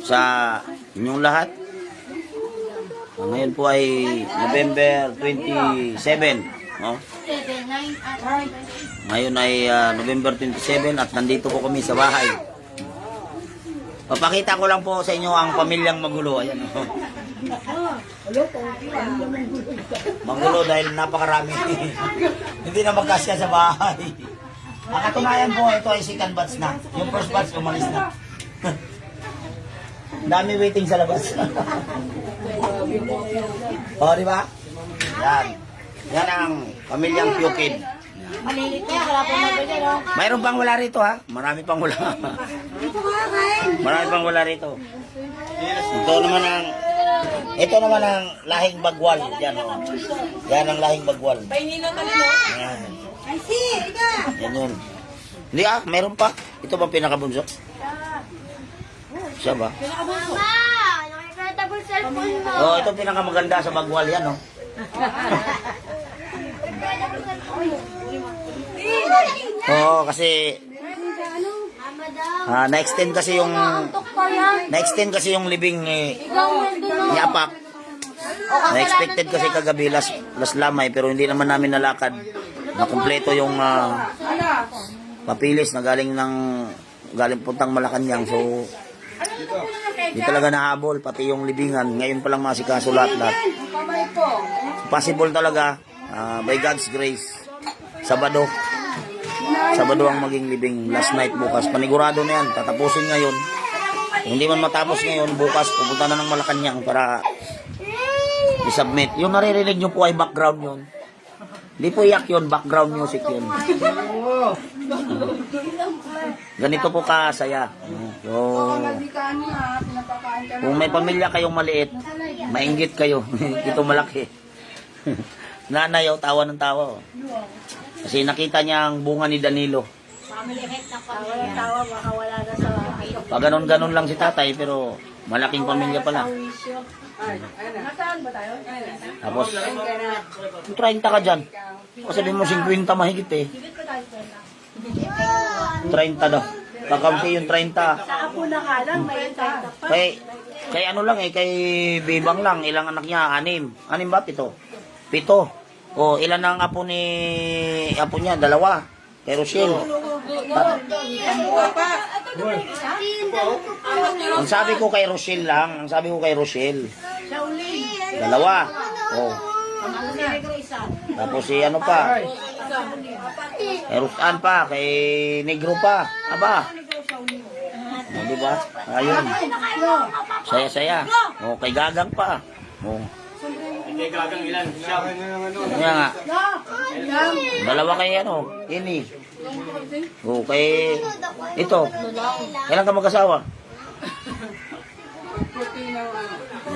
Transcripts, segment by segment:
sa inyong lahat. Ngayon po ay November 27, no? Ngayon ay November 27 at nandito po kami sa bahay. Papakita ko lang po sa inyo ang pamilyang magulo. Ayan, oh. Magulo dahil napakarami. Hindi na magkasya sa bahay. Ang katunayan po, ito ay second batch na. Yung first batch umalis na. Dami waiting sa labas. O, di ba? Yan. Yan ang pamilyang Pyukid. Malilit niya, wala po nabili, no? Mayroon pang wala rito, ha? Marami pang wala. Marami pang wala rito. Ito naman ang lahing bagwal. Yan, oh. Yan ang lahing bagwal. Yan. Yan yun. Hindi mayroon pa. Ito ba pinakabunso? Siya ba? Mama! Nakikita ko cellphone mo. Oh, ito pinakamaganda sa bagwal yan, oh. Oo, kasi na-extend kasi yung libing ni Apak. Na-expected kasi kagabi last lamay pero hindi naman namin nalakad. Na kumpleto yung papilis na galing puntang Malacanang. So hindi talaga nahabol pati yung libingan. Ngayon pa lang masikaso lahat. Possible talaga by God's grace. Sabado ang maging libing. Last night bukas. Panigurado na yan. Tatapusin ngayon. Kung hindi man matapos ngayon, bukas pupunta na ng Malacanang para i-submit. Yung naririnig nyo po ay background yun. Hindi po iyak yun. Background music yun. Ganito po kasaya. So, kung may pamilya kayong maliit, mainggit kayo. Ito malaki. Nanay, tawa ng tawa. Kasi nakita niya ang bunga ni Danilo. Tawa, baka wala na sa Pag ganon-ganon lang si tatay, pero malaking pamilya pala. Tapos, 30 ka dyan. O sabihin mo 50 mahigit eh. 30 daw. Kakampi yung 30. Sa apo na ka lang, may 30 pa. Kay ano lang kay Bibang lang. Ilang anak niya? 6. 6 ba? 7. 7. O, ilan ang apo niya? 2. Kay Rochelle. Ang sabi ko kay Rochelle lang. 2. O. Tapos si ano pa? Kay Rusan pa. Kay Negro pa. Aba. O, diba? Ayun. Saya-saya. O, kay Gagang pa. O. Kay Gagang ilan? Siya. Kaya nga. 2 kay Ini. O, kay ito. Kailan ka magkasawa?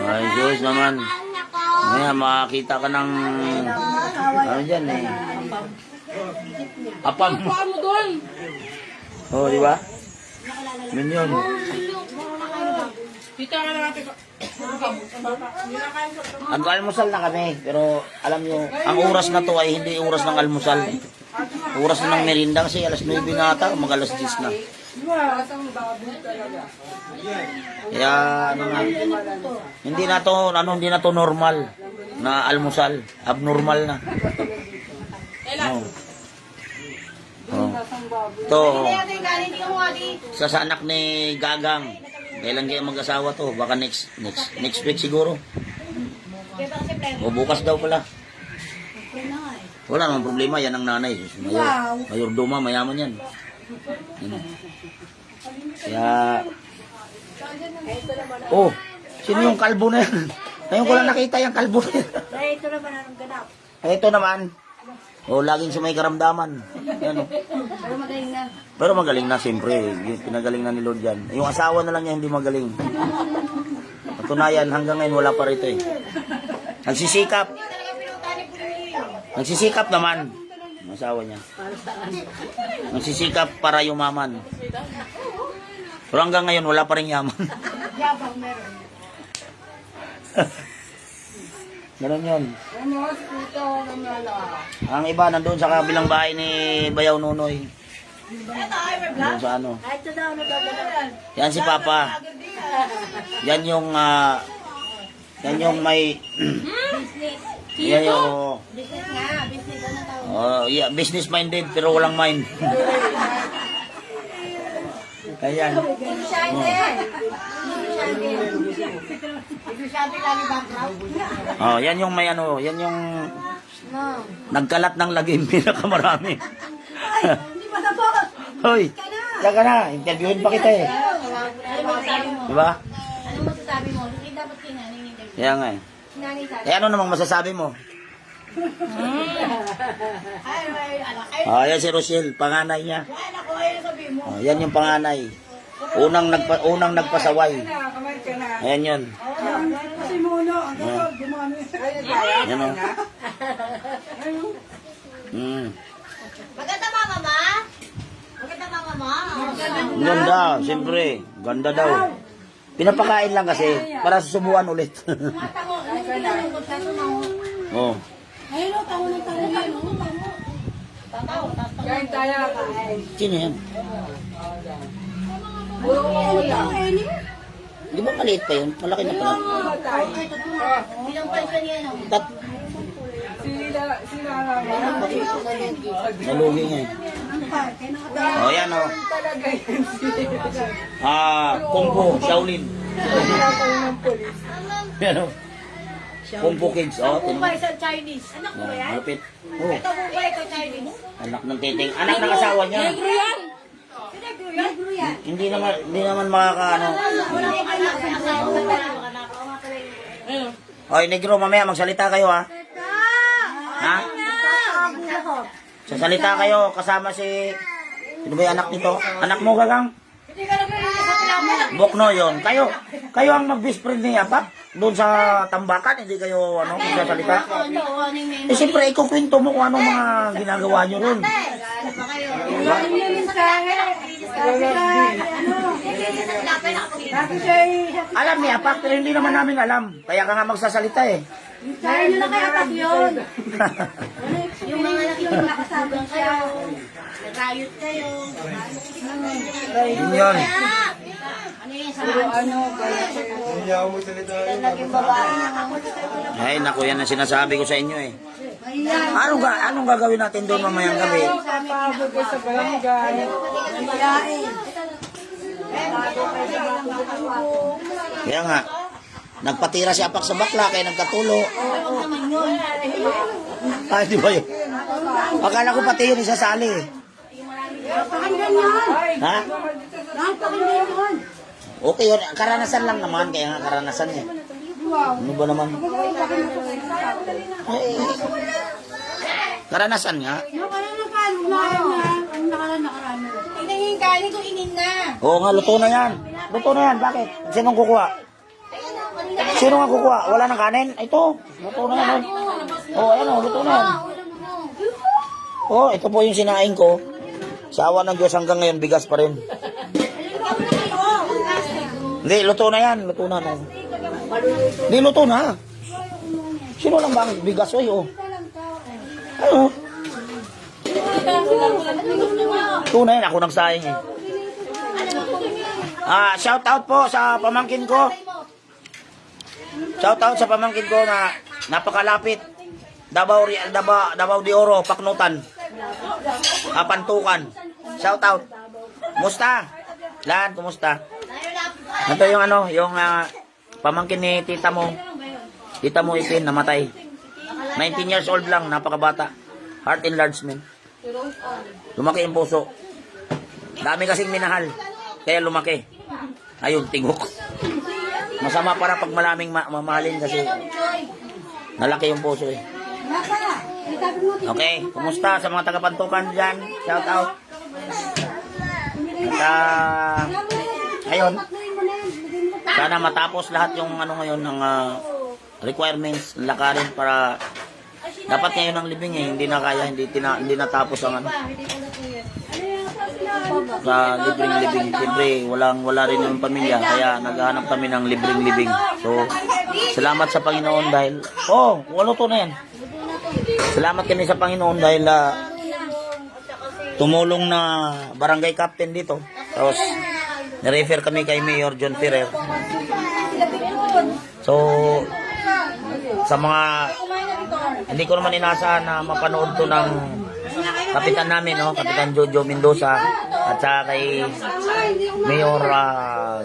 Ay, Diyos naman. Kaya makakita ka ng ano dyan eh. Apam. O, di ba? Yun. Nag-almusal na kami, pero alam nyo, ang oras na to ay hindi oras ng almusal. Oras na ng merinda kasi alas 9 na ata, mag alas 10 na. Kaya hindi na to normal na almusal, abnormal na. To sa anak ni Gagang. Kailan kayo mag-asawa to? Baka next week siguro. O bukas daw pala. Wala namang problema, yan ang nanay. Mayor Duma, mayaman yan. Kaya sino yung kalbo na yan? Ngayon ko lang nakita yung kalbo na yan. Ito naman ang ganap. Ito naman. Laging sa may karamdaman. Yan, Pero magaling na. Pero magaling na, siyempre. Pinagaling na ni Lord yan. Yung asawa na lang niya hindi magaling. Patunayan, hanggang ngayon wala pa rito eh. Nagsisikap naman. Ang asawa niya. Nagsisikap para yumaman. Pero hanggang ngayon wala pa rin yaman. Yabang meron. Ganun yun. Ang iba nandun sa kabilang bahay ni Bayaw Nunoy. Doon sa ano. Kahit sa daw nagagalaw. Yan si Papa. Yan yung may yan yung Business nga. Business ano tawag. yeah, business minded pero walang mind. Ayan. Oh, yan yung may ano, yan yung nagkalat ng lagim pinakamarami. Hindi pa na po. Hoy, saka na, interviewin pa kita eh. Ano masasabi mo? Diba? Ano masasabi mo? Hindi dapat kinanin yung interview. Kaya nga eh. Sinanay sa Eh ano namang masasabi mo? Yan si Rochelle, panganay niya. Yan yung panganay. Unang nagpasaway. Ayan yun. Si Mono, ang gagawin, dumami. Yan o. Maganda mama ma? Maganda mama ma? Ganda, siyempre. Ganda daw. Pinapakain lang kasi para susubuan ulit. tango. Ano yung pinalungkot ka? Oh. Ayun o, tango ng tango. Kain tayo, kain. Sino yan? Any? Di ba maliit pa yun? Malaki na pala. Okay, totoo. Bilang pension yan. oh. Sila Nalugi nga eh. Oh, yan o. talaga yan Kung Fu, Shaolin. ng polis. Yan o. Kung Fu Kids. Oh, Mumbai sa Chinese. Anak mo ba yan? malapit. Oh, Ito Mumbai ka Chinese. anak ng titing. Anak ng asawa niya. Negro yan. Negro yan. Hindi naman makakaano. Wala ko anak sa asawa. Hoy, negro, mamaya magsalita kayo ha. Ha? Sasalita kayo kasama si... Sino ba yung anak nito? Anak mo, Gagang? Hindi ka naman sa pinapalak. Bokno yon. Kayo ang mag-best friend ni Apak? Doon sa tambakan, hindi kayo magsasalita? Ano yung menu? Eh, siyempre, ikukwento mo kung anong mga ginagawa nyo ron. Alam ni Apak, pero hindi naman namin alam. Kaya ka nga magsasalita eh. Sabi nyo na kaya atak yun. Yung mga nakasama kayo. Nag-riot kayo. Yun yun. Ano yung sa naging babae na Ay, naku, yan ang sinasabi ko sa inyo eh. Anong gagawin natin doon mamayang gabi? Papabot ka sa barangay. Kaya nga, nagpatira si Apak sa bakla kaya nagkatulo. Ay, di ba yun? Akala ko pati yun isasali eh. Pakinggan yan. Ha? Lahat pakinggan yun. Okay yun, karanasan lang naman, kaya nga karanasan eh. Ano ba naman? Ay, karanasan nga. Inangin kanin ko inin na. Oo nga, luto na yan. Luto na yan, bakit? Sinong kukuha? Sino nga kukuha? Wala ng kanin? Ito, luto na yan. Oo, ayan o, luto na yan. Oo, ito po yung sinaing ko. Sa awa ng Diyos hanggang ngayon, bigas pa rin. Hindi, luto na yan. Luto na. No. Hindi, luto na. Sino lang ba ang bigas? Oy, oh. Ano? Luto na yan. Ako nagsayang eh. Shout out po sa pamangkin ko. Shout out sa pamangkin ko na napakalapit. Davao de Oro, Paknutan. Pantukan. Shout out. Kumusta? Lan, kumusta? Ito yung yung pamangkin ni tita mo. Tita mo Ipin, namatay. 19 years old lang, napakabata. Heart enlargement. Lumaki yung puso. Dami kasing minahal. Kaya lumaki. Ayun, tigok. Masama para pag malaming mamahalin kasi nalaki yung puso eh. Okay, kumusta sa mga taga-Pantukan dyan? Shout out. At ayun, sana matapos lahat yung ngayon ng requirements, lakarin para dapat ngayon ang libing eh, hindi na kaya, hindi natapos ang sa libreng libing. Siyempre, wala rin yung pamilya, kaya naghahanap kami ng libreng libing. So, salamat sa Panginoon dahil, walo to na yan. Salamat kami sa Panginoon dahil tumulong na barangay captain dito. Tapos, nirefer kami kay Mayor John Ferrer. So, sa mga, hindi ko naman inaasahan na mapanood to ng kapitan namin, no? Kapitan Jojo Mendoza, at saka kay Mayor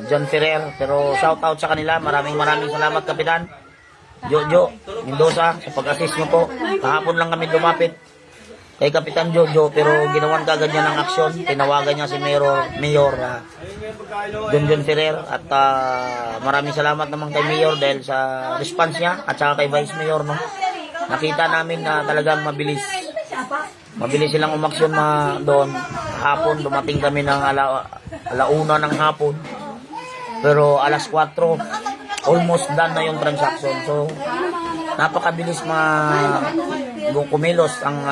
John Ferrer. Pero shout out sa kanila. Maraming salamat, Kapitan Jojo Mendoza, sa pag-assist nyo po. Kahapon lang kami lumapit kay Kapitan Jojo, pero ginawan kagad niya ng aksyon. Tinawagan niya si Mayor John Ferrer, at maraming salamat naman kay Mayor dahil sa response niya, at saka kay Vice Mayor, no? Nakita namin na talagang mabilis silang umaksyon doon. Hapon dumating kami ng alauna ng hapon, pero alas 4 almost done na yung transaction. So napakabilis kumilos ang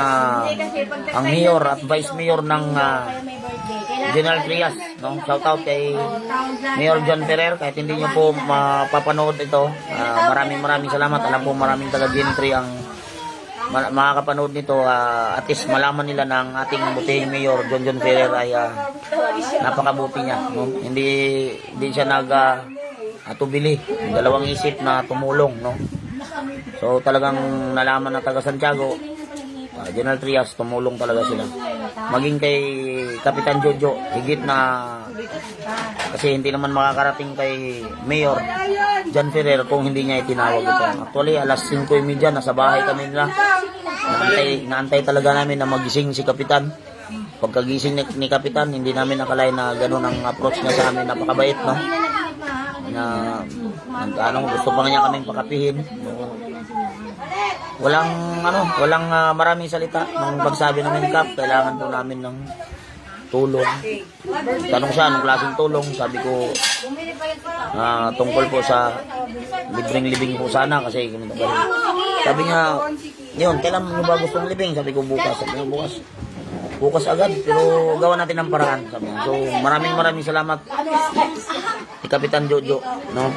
mayor at vice mayor ng General Trias, no? Shout out kay Mayor John Ferrer. Kahit hindi nyo po mapapanood ito, maraming salamat. Alam po maraming taga Gentry ang makakapanood nito. At least malaman nila ng ating butihing Mayor John Ferrer ay napakabuti niya, no? Hindi siya atubili, dalawang isip na tumulong, no? So talagang nalaman na taga Santiago, General Trias, tumulong talaga sila. Maging kay Kapitan Jojo, higit na, kasi hindi naman makakarating kay Mayor John Ferrer kung hindi niya itinawag ito. Actually, alas 5:30 nasa bahay kami nila. Naantay talaga namin na magising si Kapitan. Pagkagising ni Kapitan, hindi namin nakalain na gano'n ang approach niya sa amin. Napakabait, no? Gusto pa niya kaming pakapihin. Walang maraming salita. Nung pagsabi namin, Kap, kailangan po namin ng tulong. Tanong siya, anong klaseng tulong? Sabi ko, tungkol po sa libreng-libing po sana, kasi sabi niya, yun, kailan mo ba gustong libing? Sabi ko, bukas. Sabi niya, bukas agad, pero gawa natin ng paraan. Sabi niya. So maraming salamat si Kapitan Jojo, no?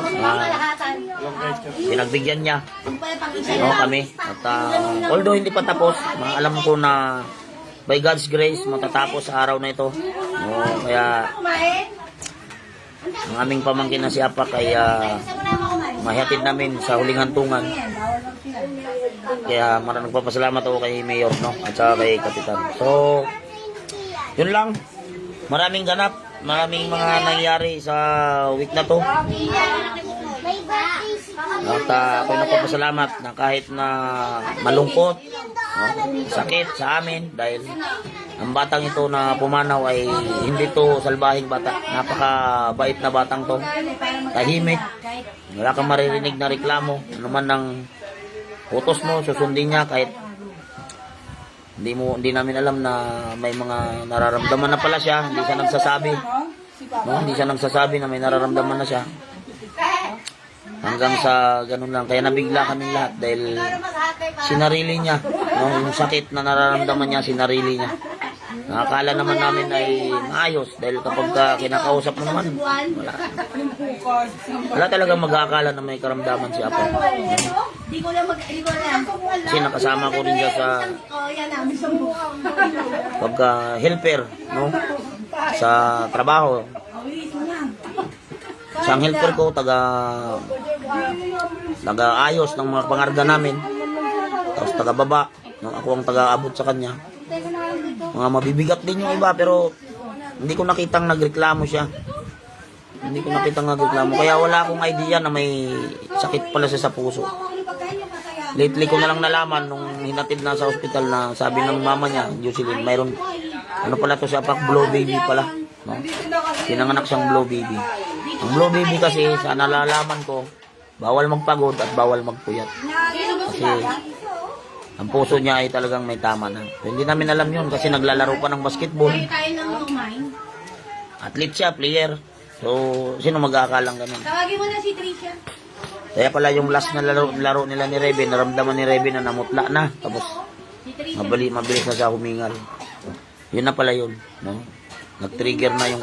Pinagbigyan niya, no, kami. At although hindi pa tapos, alam ko na by God's grace matatapos sa araw na ito, no? Kaya ang aming pamangkin na si Apak ay mahihatid namin sa huling hantungan. Kaya maraming nagpapasalamat ako kay Mayor, no? At saka kay Kapitan. So yun lang, maraming ganap, maraming mga nangyari sa week na to. At ako'y nagpapasalamat na kahit na malungkot, no, sakit sa amin, dahil ang batang ito na pumanaw ay hindi to salbahing bata. Napakabait na batang to, tahimik, wala kang maririnig na reklamo. Ano man ng utos mo, susundin niya. Kahit hindi namin alam na may mga nararamdaman na pala siya, hindi siya nagsasabi, no? Hindi siya nagsasabi na may nararamdaman na siya, hanggang sa ganun lang. Kaya nabigla kami lahat dahil sinarili niya, no? Yung sakit na nararamdaman niya, sinarili niya. Nakakala naman namin ay maayos, dahil kapag kinakausap mo naman, wala talagang mag-aakala na may karamdaman si Apo. Kasi nakasama ko rin siya sa pagka-helper, no? Sa trabaho. Siyang helper ko, taga-ayos ng mga pangarga namin. Tapos taga-baba, no? Ako ang taga-abot sa kanya. Mga mabibigat din yung iba, pero hindi ko nakitang nagreklamo siya. Hindi ko nakitang nagreklamo. Kaya wala akong idea na may sakit pala siya sa puso. Lately ko na lang nalaman nung hinatid na sa ospital na sabi ng mama niya, Jocelyn, mayroon, pala to siya, blow baby pala, no? Pinanganak siyang blow baby. Ang blow baby kasi, sa nalalaman ko, bawal magpagod at bawal magpuyat. Kasi ang puso niya ay talagang may tama na. So, hindi namin alam yun kasi naglalaro pa ng basketball. Athlete siya, player. So, sino mag-aakalang ganun? Tawagin mo na si Tricia. Kaya pala yung last na laro nila ni Rebe, naramdaman ni Rebe na namutla na. Tapos, mabilis na siya humingal. Yun na pala yun, no? Nag-trigger na yung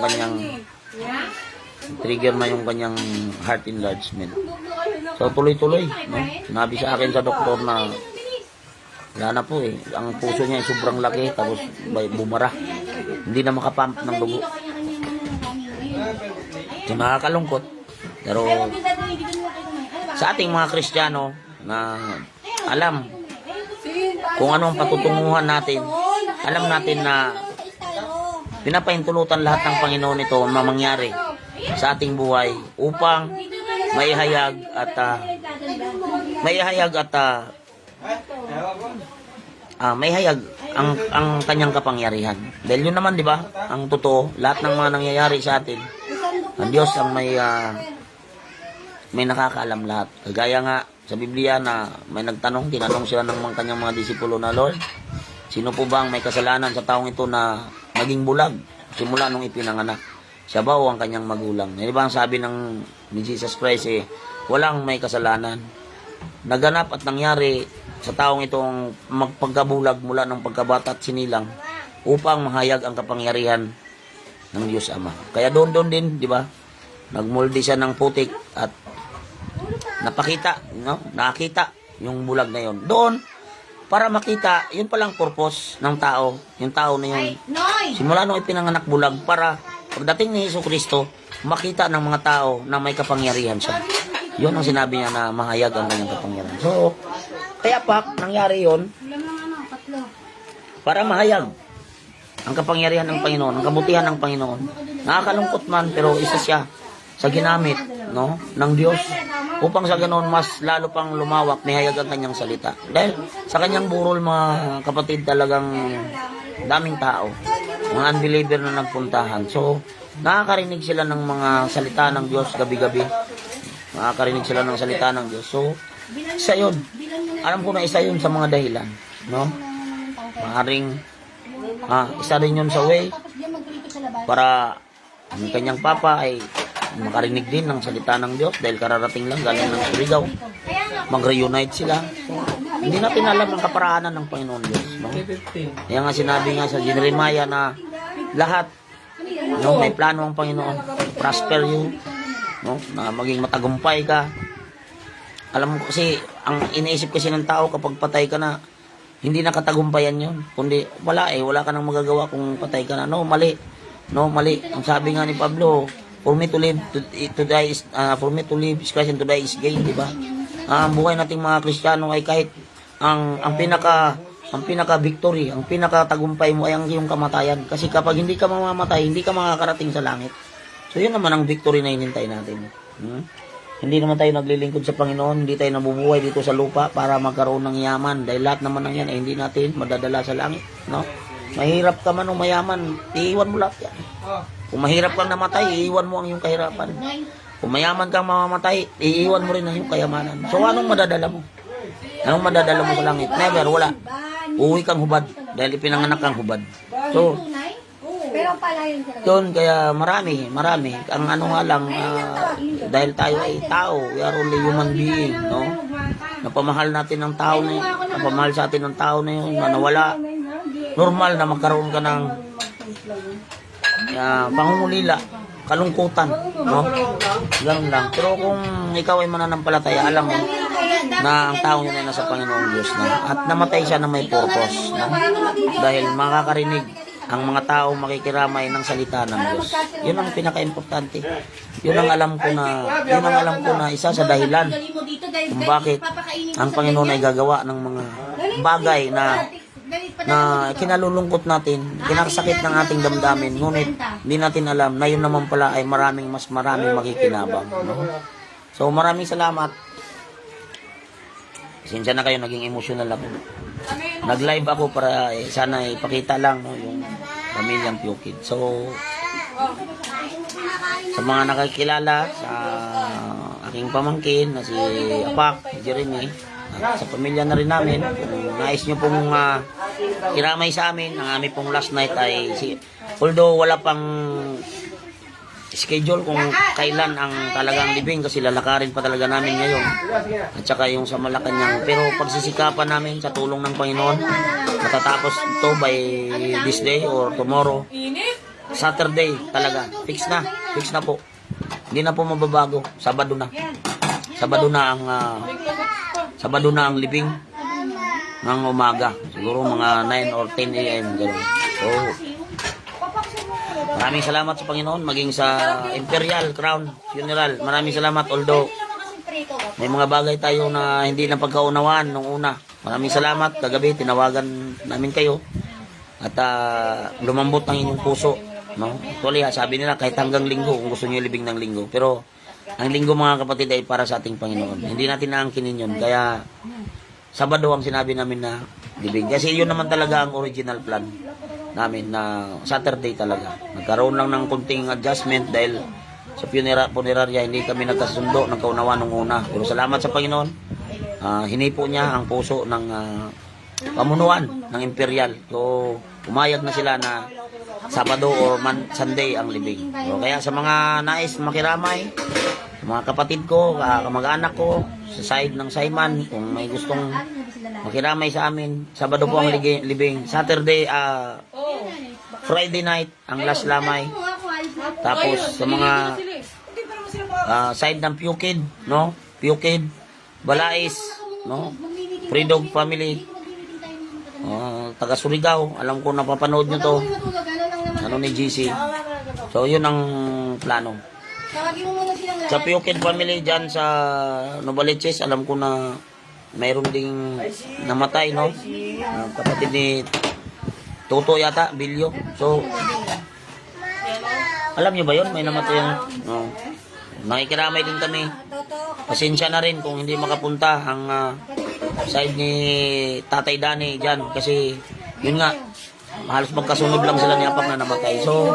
kanyang heart enlargement. So, tuloy-tuloy, no? Sinabi sa akin sa doktor na wala na po eh. Ang puso niya ay sobrang laki, tapos bumara. Hindi na makapump ng dugo. Dito kanya-kanya yung ano ng kanin ngayon. So, nakakalungkot. Pero Ay, huwag yung dadawin, dito nila kayo kumain. Ano ba? sa ating mga Kristiyano na alam kung ano ang patutunguhan natin, alam natin na pinapahintulutan lahat ng Panginoon ito na mangyari sa ating buhay upang maihayag at maihayag ang kanyang kapangyarihan. Dahil yun naman, di ba, ang totoo, lahat ng mga nangyayari sa atin, ang Diyos ang may nakakaalam lahat. Kagaya nga sa Biblia na may tinanong sila ng mga kanyang mga disipulo na, Lord, sino po ba ang may kasalanan sa taong ito na naging bulag simula nung ipinanganak? Siya ba o ang kanyang magulang? Di ba ang sabi ni Jesus Christ walang may kasalanan. Naganap at nangyari sa taong itong magpagkabulag mula ng pagkabata at sinilang upang mahayag ang kapangyarihan ng Diyos Ama. Kaya doon din, di ba? Nagmuldi siya ng putik at nakita yung bulag na yon. Doon, para makita, yun palang purpose ng tao. Yung tao na yun, simula nung ipinanganak bulag, para pagdating ni Hesus Kristo, makita ng mga tao na may kapangyarihan siya. Yun ang sinabi niya na mahayag ang kanyang kapangyarihan. So, kaya nangyari yun, para mahayag ang kapangyarihan ng Panginoon, ang kabutihan ng Panginoon. Nakakalungkot man, pero isa siya sa ginamit ng Diyos upang sa ganoon mas lalo pang lumawak, nihayag ang kanyang salita. Dahil sa kanyang burol, mga kapatid, talagang daming tao, mga unbeliever na nagpuntahan. So, nakakarinig sila ng mga salita ng Diyos gabi-gabi. Nakakarinig sila ng salita ng Diyos. So, isa yun. Alam ko na isa yun sa mga dahilan. Maaring isa rin yun sa way para ang kanyang papa ay makarinig din ng salita ng Diyos dahil kararating lang galing ng Surigao. Mag-reunite sila. Hindi natin alam ang kaparaanan ng Panginoon Diyos. Kaya nga sinabi nga sa Jeremiah na lahat may plano ang Panginoon. Prosper you. Na maging matagumpay ka. Alam mo kasi, ang iniisip kasi ng tao kapag patay ka na, hindi nakatagumpayan yun. Kundi wala ka nang magagawa kung patay ka na. Mali. Ang sabi nga ni Pablo, for me to live is Christ and to die is gain, di ba? Ang buhay nating mga Kristiyano ay kahit ang pinaka-victory, ang pinaka-tagumpay mo ay ang iyong kamatayan. Kasi kapag hindi ka mamamatay, hindi ka makakarating sa langit. So yun naman ang victory na hinintay natin. Hindi naman tayo naglilingkod sa Panginoon, hindi tayo nabubuhay dito sa lupa para magkaroon ng yaman. Dahil lahat naman ng yan ay hindi natin madadala sa langit. Mahirap ka man o mayaman, iiwan mo lahat yan. Kung mahirap kang namatay, iiwan mo ang iyong kahirapan. Kung mayaman kang mamamatay, iiwan mo rin ang iyong kayamanan. So anong madadala mo? Anong madadala mo sa langit? Never, wala. Uwi kang hubad dahil ipinanganak kang hubad. So, yun, kaya marami. Ang ano nga lang, dahil tayo ay tao, we are only human being, napamahal natin ng tao na yun, napamahal sa atin ng tao na yun, na nawala. Normal na magkaroon ka ng pangungulila, kalungkutan, Ganun lang. Pero kung ikaw ay mananampalataya, alam mo na ang tao yun ay nasa Panginoong Diyos na at namatay siya na may purpose, dahil makakarinig ang mga tao makikiramay ng salita ng Diyos. Yun ang pinaka-importante. Yun ang alam ko na isa sa dahilan kung bakit ang Panginoon ay gagawa ng mga bagay na kinalulungkot natin, kinakasakit ng ating damdamin, ngunit hindi natin alam na yun naman pala ay maraming makikinabang. So maraming salamat. Pasensya na kayo, naging emotional ako. Nag-live ako para sana ipakita lang yung pamilyang Pukid. So sa mga nakakilala sa aking pamangkin na si Apak, Jeremy, at sa pamilya na rin namin, kung nais nyo pong iramay sa amin, ang aming pong last night ay although wala pang schedule kung kailan ang talagang libing kasi lalakarin pa talaga namin ngayon at saka yung sa Malacanang, pero pagsisikapan namin sa tulong ng Panginoon matatapos ito by this day or tomorrow, Saturday talaga, fix na po, hindi na po mababago. Sabado na ang libing ng umaga, siguro mga 9 or 10 a.m. gano'n. So Maraming salamat sa Panginoon, maging sa Imperial Crown Funeral. Maraming salamat, although may mga bagay tayo na hindi na pagkaunawaan nung una. Maraming salamat, kagabi tinawagan namin kayo at lumambot ang inyong puso. No? Actually, sabi nila kahit hanggang linggo kung gusto niyo libing ng linggo. Pero ang linggo mga kapatid ay para sa ating Panginoon. Hindi natin naangkinin yun. Kaya Sabado ang sinabi namin na libing. Kasi yun naman talaga ang original plan namin na Saturday talaga. Nagkaroon lang ng kunting adjustment dahil sa punerarya hindi kami nagkasundo ng kaunawaan nung una. Pero salamat sa Panginoon, hinipo niya ang puso ng pamunuan ng Imperial. So umayag na sila na Sabado or Sunday ang libing. So, kaya sa mga nais makiramay, mga kapatid ko, kamag-anak ko, sa side ng Saiman, kung may gustong makiramay sa amin, Sabado po ang libing. Saturday, Friday night, ang last lamay. Tapos sa mga side ng Pukid, no? Pukid, Balais, no? Freedom Family, taga Surigao, alam ko napapanood nyo to. Ano ni GC. So yun ang plano. Sa Pukid Family dyan sa Novaliches, alam ko na mayroon ding namatay, no? Kapatid ni Toto yata, Bilyo. So, alam nyo ba yun? May namatay yung... Nakikiramay din kami. Pasensya na rin kung hindi makapunta ang side ni Tatay Dani dyan. Kasi, yun nga, halos magkasunod lang sila ni Apak na namatay. So,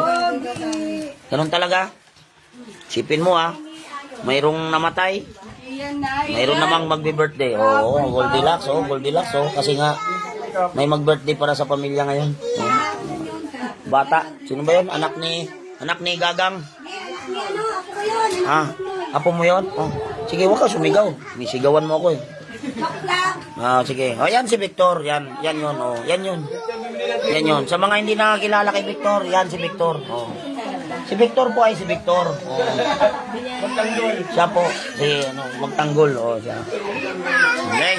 ganun talaga. Sipin mo mayroong namatay, mayroon namang magbe-birthday. Goldilocks, Goldilocks. Kasi nga, may mag-birthday para sa pamilya ngayon. Bata, sino ba yun? Anak ni Gagang. Apo mo yun? Sige, wag ka sumigaw. Nisigawan mo ako eh. Sige. Yan si Victor. Yan yun. Yan yun. Sa mga hindi nakakilala kay Victor, yan si Victor. Si Victor po ay si Victor. Siya po, magtanggol. Siya. Okay.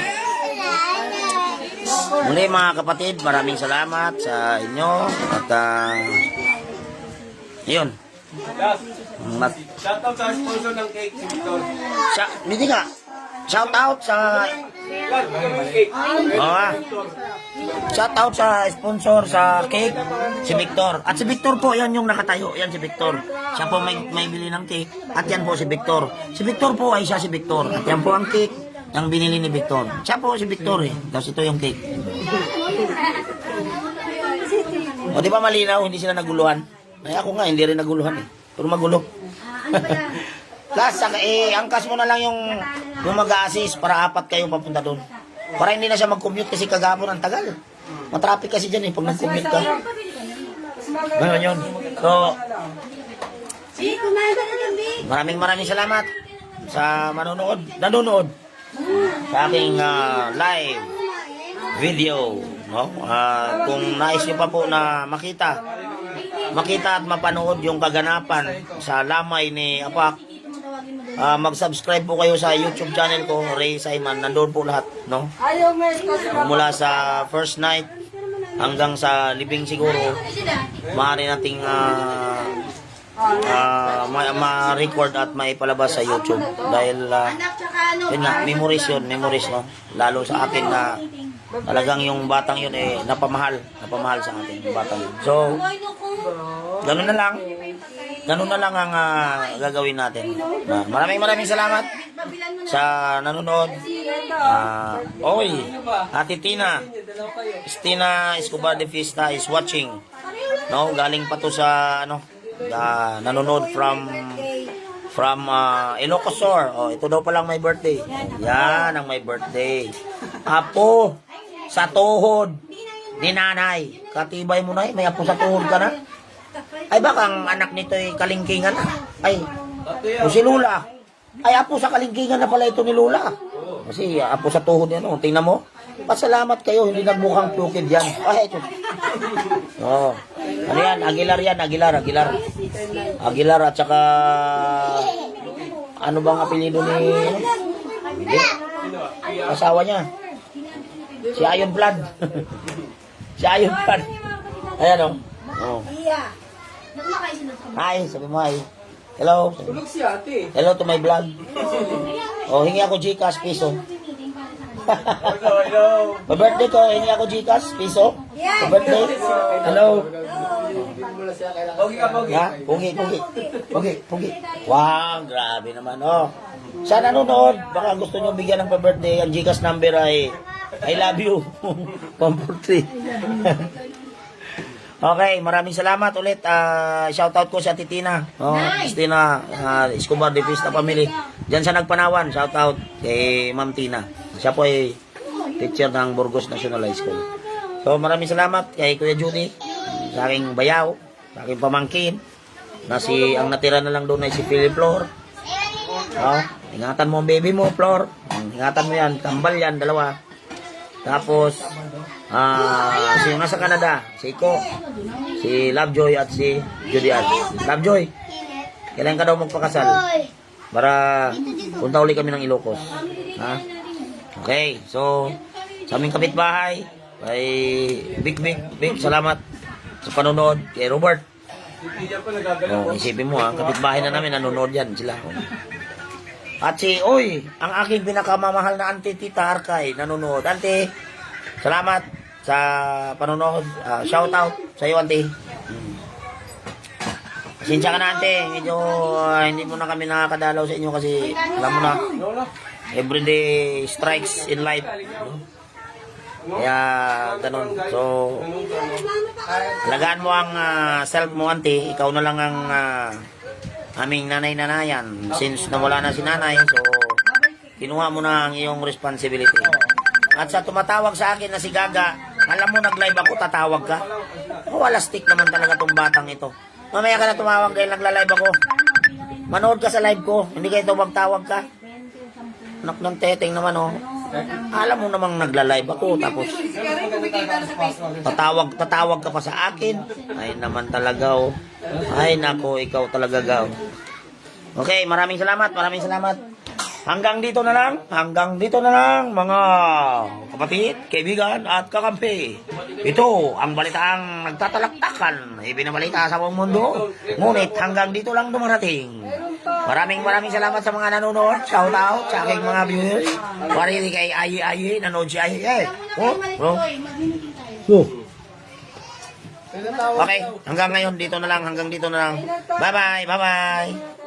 Muli mga kapatid, maraming salamat sa inyo. At, yun. Shoutout sa sponsor ng cake, si Victor. Hindi ka. Shout out sa shout out sa sponsor sa cake, si Victor. At si Victor po, yan yung nakatayo. Yan si Victor. Siya po may bili ng cake. At yan po si Victor. Si Victor po ay siya si Victor. At yan po ang cake yung binili ni Victor. Siya po si Victor eh. Tapos ito yung cake. O di ba malinaw, hindi sila naguluhan? Ay ako nga, hindi rin naguluhan eh. Pero magulo. Plus, angkas mo na lang yung mag-a-assist para 4 kayo papunta doon. Para hindi na siya mag-commute kasi kagapon ang tagal. Matraffic kasi dyan pag nag-commute ka. Ganun yun. So, maraming salamat sa nanonood sa aking live video. No? Kung nais nyo pa po na makita at mapanood yung kaganapan sa lamay ni Apak, mag-subscribe po kayo sa YouTube channel ko, Ray Saiman. Nandoon po lahat, no? Mula sa first night hanggang sa libing siguro, maaari nating ma-record at maipalabas sa YouTube. Dahil, yun nga, memories, no? Lalo sa akin na talagang yung batang yun napamahal sa akin, yung batang yun. So, ganun na lang ang gagawin natin. Maraming salamat sa nanonood. Ate Tina Escobar de Fiesta is watching. No, galing pa to sa nanonood from Ilocos Sur. Ito daw pa lang may birthday. Yan ang may birthday. Apo sa tuhod ni nanay. Katibay mo na may apo sa tuhod ka na. Ay baka ang anak nito ay kalingkingan na. Ay, o si Lula. Ay apo sa kalingkingan na pala ito ni Lula. Kasi apo sa tuhod yan. Tingnan mo. Pasalamat kayo, hindi nagmukhang Pukid yan. Ay, ito. Ano yan? Aguilar yan. Aguilar at saka ano bang apelido ni asawa niya? Si Ayon Vlad. Ayan Hi, sabi mo hi. Hello. Tulog si ate. Hello to my vlog. Oh, hingi ako Gcash piso. Hello. Pa-birthday ko, hingi ako Gcash piso. Pa-birthday. Hello. Pogi ka, pogi. Ha? Pugi. Wow, grabe naman, oh. Sa nanonood, baka gusto nyo bigyan ng pa-birthday. Ang Gcash number ay I love you. Pampurti. Okay, maraming salamat ulit. Shoutout ko sa Titina. Oh, Tina Escobar de Pista Family. Diyan sa Nagpanawan, shoutout kay Ma'am Tina. Siya po ay teacher ng Burgos National High School. So, maraming salamat kay Kuya Judy, sa aking bayaw, sa aking pamangkin, na ang natira na lang doon ay si Philip Flor. Oh, ingatan mo ang baby mo, Flor. Ingatan mo yan, tambal yan, dalawa. Tapos, si nasa Canada, si Iko, si Lovejoy at si Judy Ann. Lovejoy, kailan ka daw magpakasal? Para punta uli kami ng Ilocos. Ha? Okay, so, sa aming kapitbahay, ay big salamat sa panonood kay Robert. Hindi dyan pa nagagalaw. Oh, isipin mo ha, kapitbahay na namin, nanonood yan sila. Oh. At ang aking pinakamamahal na auntie Tita Arkay, nanonood. Auntie, salamat sa panonood. Shout out sa iyo, auntie. Pasensya ka na, auntie. Medyo hindi mo na kami nakakadalaw sa inyo kasi alam mo na, everyday strikes in life. Kaya, ganun. So, alagaan mo ang self mo, auntie. Ikaw na lang ang aming nanay-nanayan. Since nawala na si nanay, so, kinuha mo na ang iyong responsibility. At sa tumatawag sa akin na si Gaga, alam mo, nag-live ako, tatawag ka? Wala stick naman talaga tong batang ito. Mamaya ka na tumawag dahil nagla-live ako. Manood ka sa live ko, hindi kayo tumagtawag ka. Anak ng teteng naman, oh. Alam mo namang nagla-live ako, tapos tatawag ka pa sa akin. Ay naman talaga, oh. Ay nako, ikaw talaga, gaw. Okay, maraming salamat. Hanggang dito na lang, mga kapatid, kaibigan at kakampi. Ito ang balitaang nagtatalaktakan, ibinabalita sa buong mundo. Ngunit hanggang dito lang dumarating. Maraming salamat sa mga nanonood. Shout out sa aking mga viewers. Warili kay Ayi, nanood si Ayi. Okay, hanggang ngayon, dito na lang. Bye-bye.